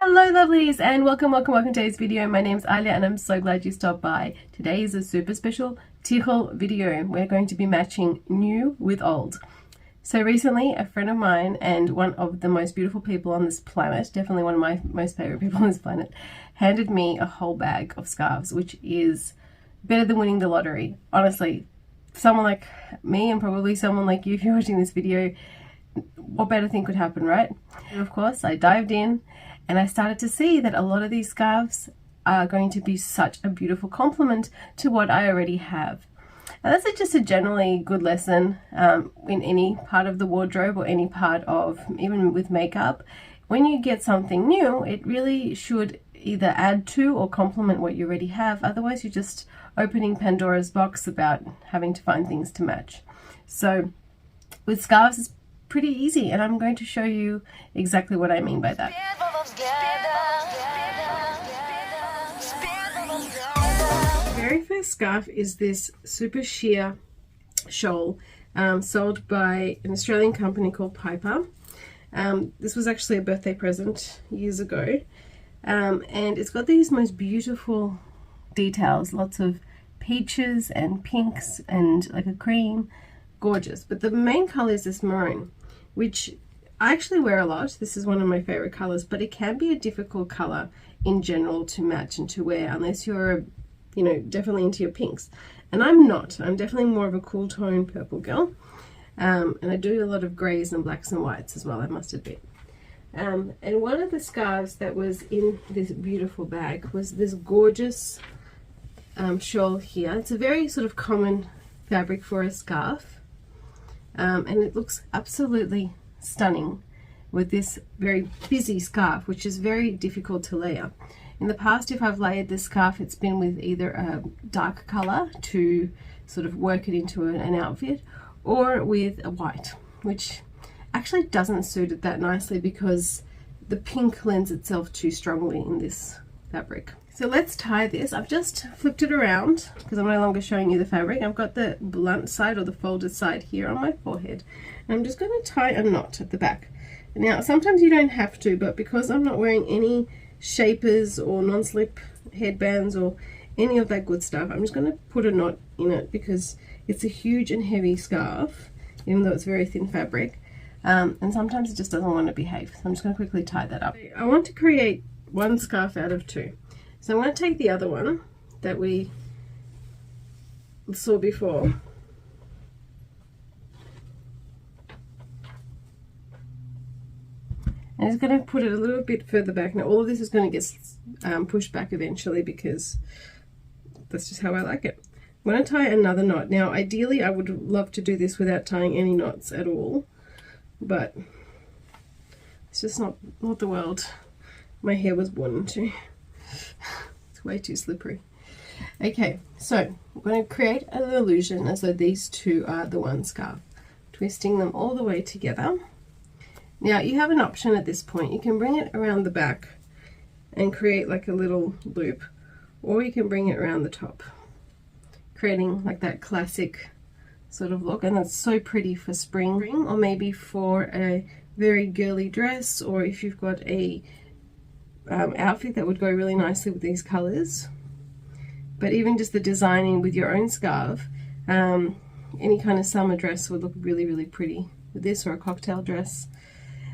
Hello lovelies and welcome to today's video. My name's Alya and I'm so glad you stopped by. Today is a super special Tichel video. We're going to be matching new with old. So recently a friend of mine and one of the most beautiful people on this planet, definitely one of my most favorite people on this planet, handed me a whole bag of scarves, which is better than winning the lottery. Honestly, someone like me and probably someone like you if you're watching this video, what better thing could happen, right? And of course I dived in and I started to see that a lot of these scarves are going to be such a beautiful complement to what I already have. Now that's just a generally good lesson in any part of the wardrobe or any part of, even with makeup. When you get something new, it really should either add to or complement what you already have. Otherwise you're just opening Pandora's box about having to find things to match. So with scarves it's pretty easy, and I'm going to show you exactly what I mean by that. The very first scarf is this super sheer shawl sold by an Australian company called Piper. This was actually a birthday present years ago, and it's got these most beautiful details, lots of peaches and pinks and like a cream. Gorgeous. But the main color is this maroon, which I actually wear a lot. This is one of my favorite colors, but it can be a difficult color in general to match and to wear unless you're, you know, definitely into your pinks. And I'm not. I'm definitely more of a cool tone purple girl. And I do a lot of grays and blacks and whites as well, I must admit. And one of the scarves that was in this beautiful bag was this gorgeous shawl here. It's a very sort of common fabric for a scarf. And it looks absolutely stunning with this very busy scarf, which is very difficult to layer. In the past, if I've layered this scarf, it's been with either a dark color to sort of work it into an outfit, or with a white, which actually doesn't suit it that nicely because the pink lends itself too strongly in this fabric. So let's tie this. I've just flipped it around because I'm no longer showing you the fabric. I've got the blunt side or the folded side here on my forehead. And I'm just going to tie a knot at the back. Now, sometimes you don't have to, but because I'm not wearing any shapers or non-slip headbands or any of that good stuff, I'm just going to put a knot in it because it's a huge and heavy scarf, even though it's very thin fabric. And sometimes it just doesn't want to behave. So I'm just going to quickly tie that up. I want to create one scarf out of two. So I'm going to take the other one that we saw before, and it's going to put it a little bit further back. Now all of this is going to get pushed back eventually because that's just how I like it. I'm going to tie another knot. Now ideally I would love to do this without tying any knots at all, but it's just not the world my hair was born into. It's way too slippery. Okay, so I'm going to create an illusion as though these two are the one scarf, twisting them all the way together. Now you have an option at this point. You can bring it around the back and create like a little loop, or you can bring it around the top, creating like that classic sort of look. And that's so pretty for spring, or maybe for a very girly dress, or if you've got a outfit that would go really nicely with these colors. But even just the designing with your own scarf, any kind of summer dress would look really, really pretty with this, or a cocktail dress.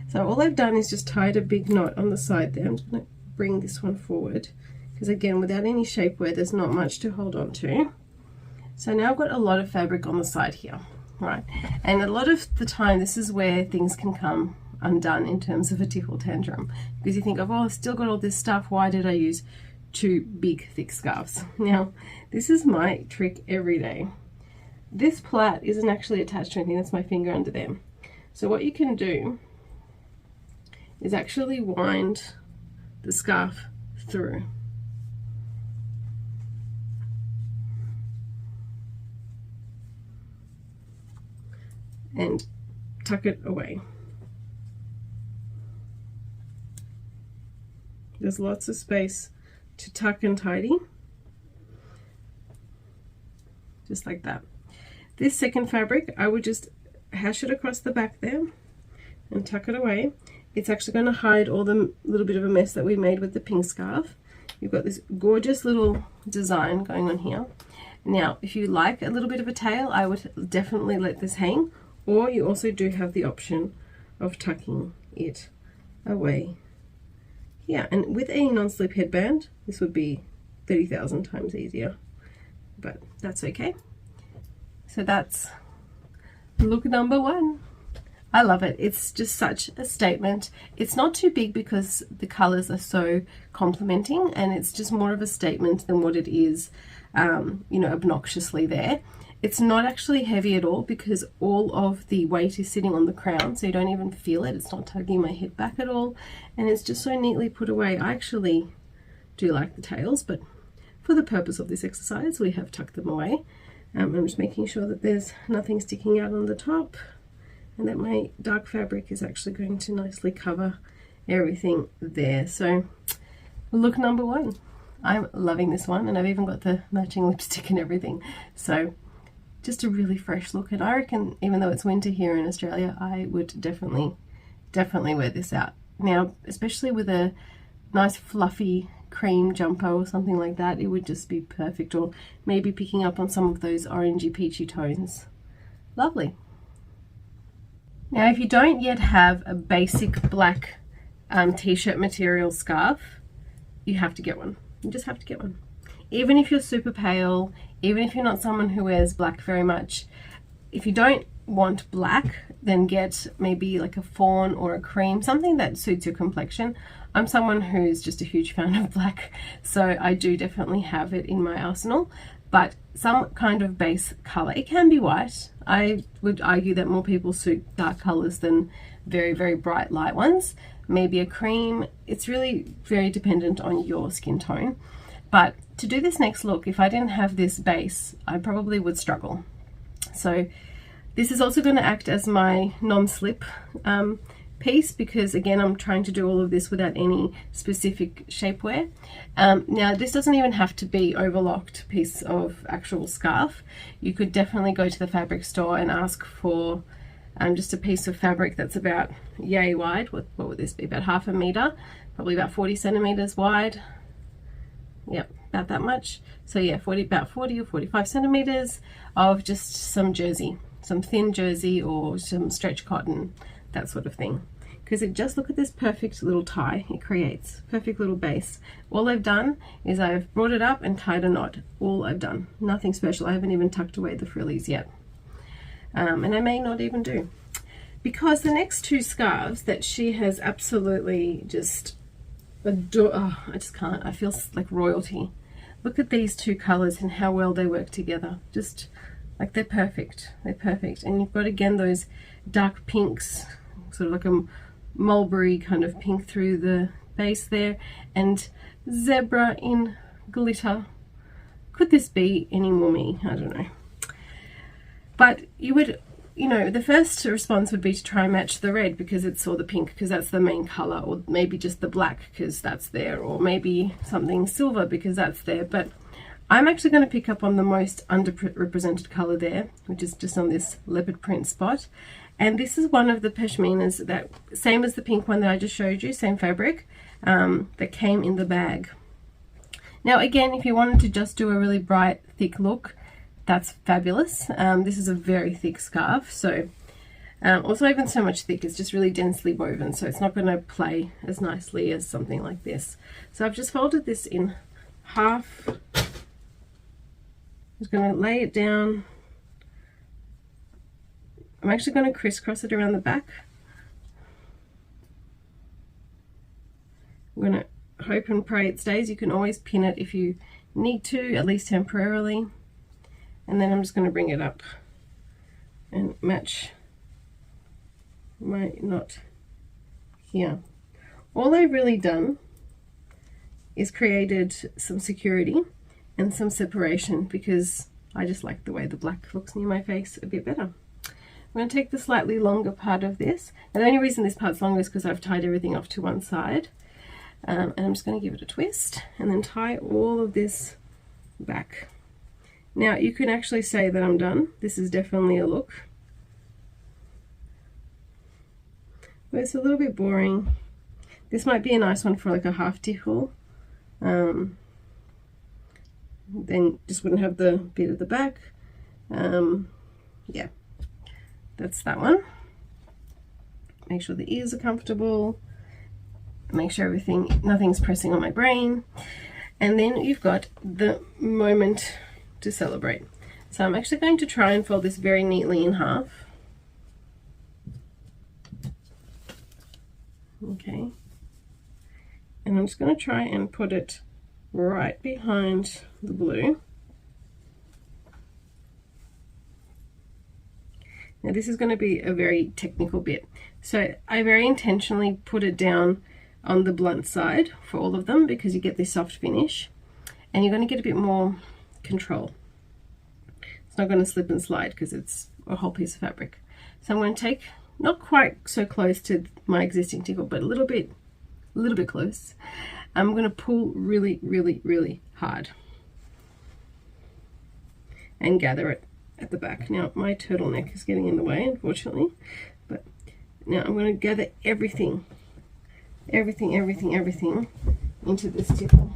So all I've done is just tied a big knot on the side there. I'm just going to bring this one forward because again, without any shapewear, there's not much to hold on to. So now I've got a lot of fabric on the side here, right? And a lot of the time this is where things can come undone in terms of a tickle tantrum, because you think of, oh, I've still got all this stuff, why did I use two big thick scarves? Now this is my trick every day. This plait isn't actually attached to anything, that's my finger under there. So what you can do is actually wind the scarf through. And tuck it away. There's lots of space to tuck and tidy, just like that. This second fabric, I would just hash it across the back there and tuck it away. it's actually going to hide all the little bit of a mess that we made with the pink scarf. You've got this gorgeous little design going on here. Now, if you like a little bit of a tail, I would definitely let this hang, or you also do have the option of tucking it away. Yeah, and with a non-slip headband, this would be 30,000 times easier, but that's okay. So that's look number one. I love it. It's just such a statement. It's not too big because the colors are so complementing, and it's just more of a statement than what it is, you know, obnoxiously there. It's not actually heavy at all because all of the weight is sitting on the crown, so you don't even feel it. It's not tugging my head back at all, and it's just so neatly put away. I actually do like the tails, but for the purpose of this exercise, we have tucked them away. I'm just making sure that there's nothing sticking out on the top, and that my dark fabric is actually going to nicely cover everything there. So look number one. I'm loving this one, and I've even got the matching lipstick and everything. So just a really fresh look, and I reckon even though it's winter here in Australia, I would definitely wear this out. Now, especially with a nice fluffy cream jumper or something like that, it would just be perfect, or maybe picking up on some of those orangey peachy tones. Lovely. Now, if you don't yet have a basic black t-shirt material scarf, you have to get one. You just have to get one. Even if you're super pale, even if you're not someone who wears black very much, if you don't want black, then get maybe like a fawn or a cream, something that suits your complexion. I'm someone who's just a huge fan of black, so I do definitely have it in my arsenal, but some kind of base color. It can be white. I would argue that more people suit dark colors than very, very bright light ones. Maybe a cream. It's really very dependent on your skin tone. But to do this next look, if I didn't have this base, I probably would struggle. So this is also going to act as my non-slip piece, because again, I'm trying to do all of this without any specific shapewear. Now, this doesn't even have to be overlocked piece of actual scarf. You could definitely go to the fabric store and ask for just a piece of fabric that's about yay wide. What would this be? About half a meter, probably about 40 centimeters wide. Yep, about that much. So yeah, about 40 or 45 centimeters of just some jersey, some thin jersey or some stretch cotton, that sort of thing. Because just look at this perfect little tie it creates, perfect little base. All I've done is I've brought it up and tied a knot. All I've done, nothing special. I haven't even tucked away the frillies yet. And I may not even do. Because the next two scarves that she has absolutely just adore, oh, I just can't, I feel like royalty. Look at these two colors and how well they work together. Just like they're perfect, and you've got again those dark pinks, sort of like a mulberry kind of pink through the base there, and zebra in glitter. Could this be any more me? I don't know. But you would, you know, the first response would be to try and match the red because it's, or the pink because that's the main color, or maybe just the black because that's there, or maybe something silver because that's there. But I'm actually going to pick up on the most underrepresented color there, which is just on this leopard print spot. And this is one of the pashminas that, same as the pink one that I just showed you, same fabric, that came in the bag. Now again, if you wanted to just do a really bright, thick look, that's fabulous. This is a very thick scarf, so also even so much thick, it's just really densely woven, so it's not going to play as nicely as something like this. So I've just folded this in half. I'm just going to lay it down. I'm actually going to crisscross it around the back. I'm going to hope and pray it stays. You can always pin it if you need to, at least temporarily. And then I'm just going to bring it up and match my knot here. All I've really done is created some security and some separation because I just like the way the black looks near my face a bit better. I'm going to take the slightly longer part of this, and the only reason this part's longer is because I've tied everything off to one side, and I'm just going to give it a twist and then tie all of this back. Now you can actually say that I'm done. This is definitely a look. but it's a little bit boring. This might be a nice one for like a half tichel. Then just wouldn't have the bit at the back. Yeah, that's that one. Make sure the ears are comfortable. Make sure nothing's pressing on my brain. And then you've got the moment to celebrate. So I'm actually going to try and fold this very neatly in half. Okay. And I'm just going to try and put it right behind the blue. Now this is going to be a very technical bit. So I very intentionally put it down on the blunt side for all of them because you get this soft finish and you're going to get a bit more control. It's not going to slip and slide because it's a whole piece of fabric. So I'm going to take, not quite so close to my existing tichel, but a little bit close. I'm going to pull really, really, really hard and gather it at the back. Now my turtleneck is getting in the way, unfortunately, but now I'm going to gather everything into this tichel.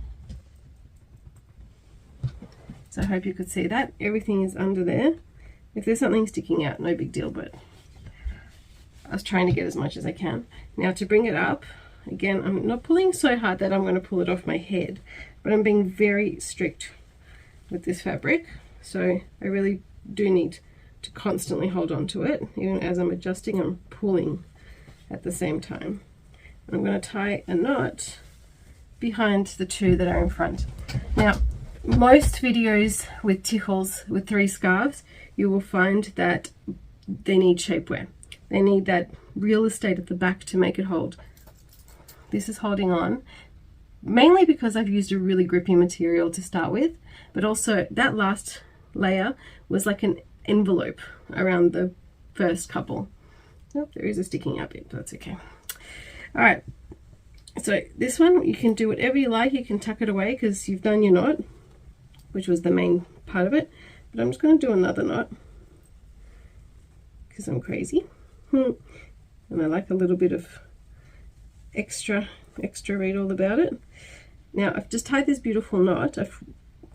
So I hope you could see that. Everything is under there. If there's something sticking out, no big deal, but I was trying to get as much as I can. Now to bring it up, again, I'm not pulling so hard that I'm going to pull it off my head, but I'm being very strict with this fabric. So I really do need to constantly hold on to it. Even as I'm adjusting, I'm pulling at the same time. I'm going to tie a knot behind the two that are in front. Now, most videos with tichels with 3 scarves, you will find that they need shapewear. They need that real estate at the back to make it hold. This is holding on, mainly because I've used a really grippy material to start with, but also that last layer was like an envelope around the first couple. Oh, there is a sticking out bit, but that's okay. All right, so this one, you can do whatever you like. You can tuck it away because you've done your knot, which was the main part of it. But I'm just going to do another knot because I'm crazy. And I like a little bit of extra read all about it. Now I've just tied this beautiful knot. I've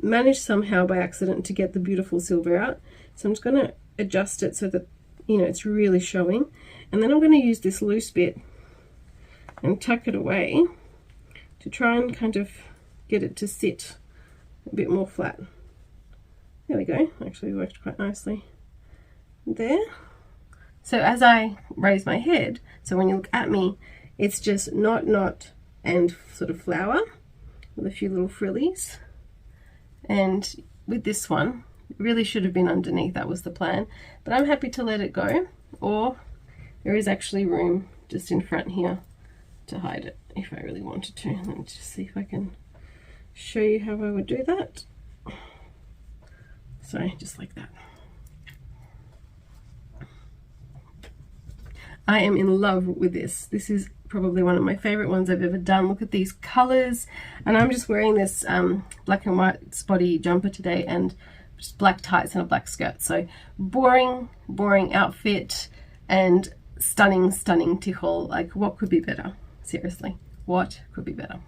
managed somehow by accident to get the beautiful silver out. So I'm just going to adjust it so that, you know, it's really showing. And then I'm going to use this loose bit and tuck it away to try and kind of get it to sit a bit more flat. There we go. Actually worked quite nicely there. So as I raise my head, so when you look at me, it's just knot and sort of flower with a few little frillies. And with this one, it really should have been underneath. That was the plan, but I'm happy to let it go, or there is actually room just in front here to hide it if I really wanted to. Let me just see if I can show you how I would do that. So just like that. I am in love with this. This is probably one of my favorite ones I've ever done. Look at these colors. And I'm just wearing this black and white spotty jumper today and just black tights and a black skirt. So boring outfit and stunning tichel. Like, what could be better? Seriously, what could be better?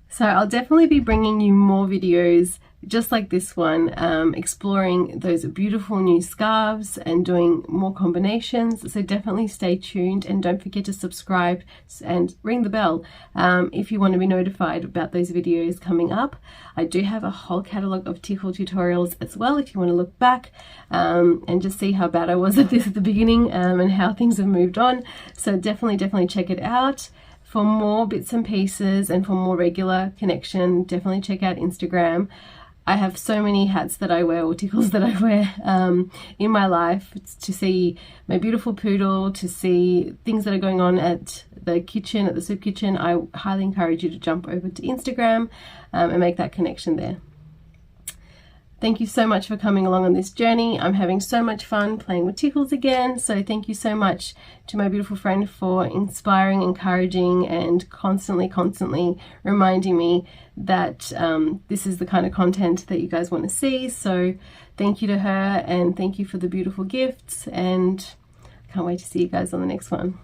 So I'll definitely be bringing you more videos just like this one, exploring those beautiful new scarves and doing more combinations. So definitely stay tuned and don't forget to subscribe and ring the bell if you want to be notified about those videos coming up. I do have a whole catalogue of Tichel tutorials as well if you want to look back and just see how bad I was at this at the beginning and how things have moved on. So definitely check it out. For more bits and pieces and for more regular connection, definitely check out Instagram. I have so many hats that I wear, or tichels that I wear in my life. It's to see my beautiful poodle, to see things that are going on at the kitchen, at the soup kitchen. I highly encourage you to jump over to Instagram and make that connection there. Thank you so much for coming along on this journey. I'm having so much fun playing with tichels again. So thank you so much to my beautiful friend for inspiring, encouraging, and constantly reminding me that this is the kind of content that you guys want to see. So thank you to her, and thank you for the beautiful gifts, and I can't wait to see you guys on the next one.